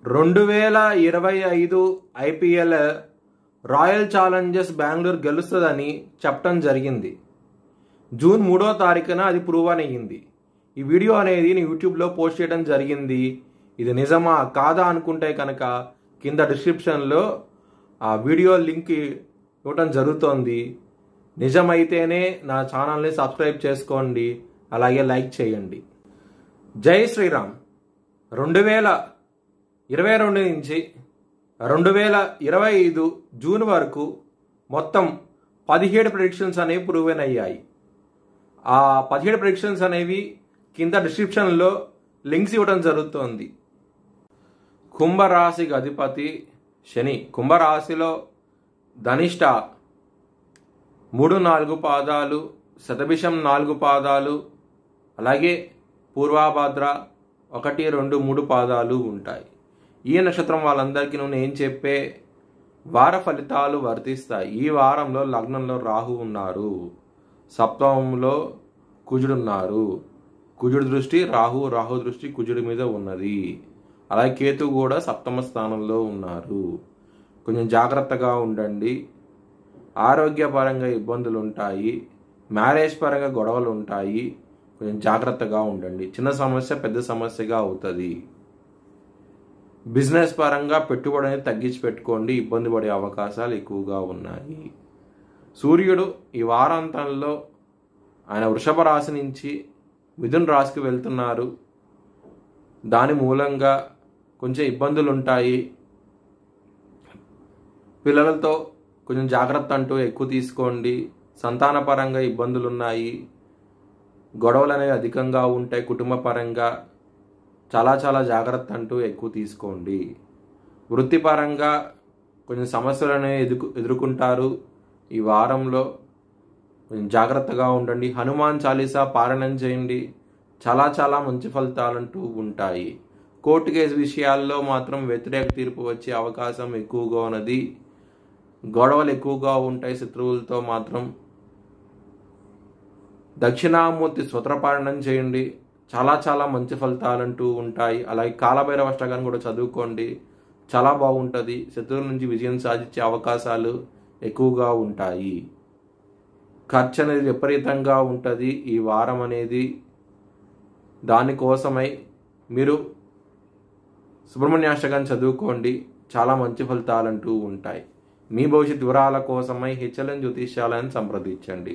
2025 IPL royal Challengers Bengaluru గెలుస్తుందని చెప్పడం జరిగింది. జూన్ 3వ తారీఖున అది ప్రూవ్ అయ్యింది. ఈ వీడియో అనేది నేను యూట్యూబ్లో పోస్ట్ చేయడం జరిగింది. ఇది నిజమా కాదా అనుకుంటే కనుక కింద డిస్క్రిప్షన్లో ఆ వీడియో లింక్ ఇవ్వటం జరుగుతోంది. నిజమైతేనే నా ఛానల్ని సబ్స్క్రైబ్ చేసుకోండి, అలాగే లైక్ చేయండి. జై శ్రీరామ్. 2022 నుంచి 2025 జూన్ వరకు మొత్తం 17 ప్రెడిక్షన్స్ అనేవి ప్రూవెన్ అయ్యాయి. ఆ 17 ప్రెడిక్షన్స్ అనేవి కింద డిస్క్రిప్షన్లో లింక్స్ ఇవ్వడం జరుగుతోంది. కుంభరాశికి అధిపతి శని. కుంభరాశిలో ధనిష్ట 3-4 పాదాలు, శతభిషం 4 పాదాలు, అలాగే పూర్వాభాద్ర 1, 2, 3 పాదాలు ఉంటాయి. ఈ నక్షత్రం వాళ్ళందరికీ నేను చెప్పే వార ఫలితాలు వర్తిస్తాయి. ఈ వారంలో లగ్నంలో రాహు ఉన్నారు, సప్తమంలో కుజుడున్నారు. కుజుడు దృష్టి రాహు దృష్టి కుజుడి మీద ఉన్నది. అలాగే కేతు కూడా సప్తమ స్థానంలో ఉన్నారు. కొంచెం జాగ్రత్తగా ఉండండి. ఆరోగ్యపరంగా ఇబ్బందులు ఉంటాయి, మ్యారేజ్ పరంగా గొడవలు ఉంటాయి. కొంచెం జాగ్రత్తగా ఉండండి. చిన్న సమస్య పెద్ద సమస్యగా అవుతుంది. బిజినెస్ పరంగా పెట్టుబడిని తగ్గించి పెట్టుకోండి, ఇబ్బంది పడే అవకాశాలు ఎక్కువగా ఉన్నాయి. సూర్యుడు ఈ వారాంతంలో ఆయన వృషభ రాశి నుంచి మిథున రాశికి వెళ్తున్నారు. దాని మూలంగా కొంచెం ఇబ్బందులు ఉంటాయి. పిల్లలతో కొంచెం జాగ్రత్త అంటూ ఎక్కువ తీసుకోండి. సంతానపరంగా ఇబ్బందులు ఉన్నాయి, గొడవలు అనేవి అధికంగా ఉంటాయి. కుటుంబ పరంగా చాలా జాగ్రత్త అంటూ ఎక్కువ తీసుకోండి. వృత్తిపరంగా కొంచెం సమస్యలను ఎదుర్కొంటారు. ఈ వారంలో కొంచెం జాగ్రత్తగా ఉండండి. హనుమాన్ చాలీసా పారాయణం చేయండి. చాలా మంచి ఫలితాలంటూ ఉంటాయి. కోర్టు కేసు విషయాల్లో మాత్రం వ్యతిరేక తీర్పు వచ్చే అవకాశం ఎక్కువగా ఉన్నది. గొడవలు ఎక్కువగా ఉంటాయి శత్రువులతో మాత్రం. దక్షిణామూర్తి స్తోత్రపారాయణం చేయండి. చాలా మంచి ఫలితాలంటూ ఉంటాయి. అలాగే కాలభైరవ అష్టకాన్ని కూడా చదువుకోండి, చాలా బాగుంటుంది. శత్రువుల నుంచి విజయం సాధించే అవకాశాలు ఎక్కువగా ఉంటాయి. ఖర్చు అనేది విపరీతంగా ఉంటుంది ఈ వారం అనేది. దానికోసమై మీరు సుబ్రహ్మణ్యాష్టకాన్ని చదువుకోండి, చాలా మంచి ఫలితాలంటూ ఉంటాయి. మీ భవిష్యత్ వివరాల కోసమై హెచ్ఎల్ఎన్ జ్యోతిష్యాలయాన్ని సంప్రదించండి.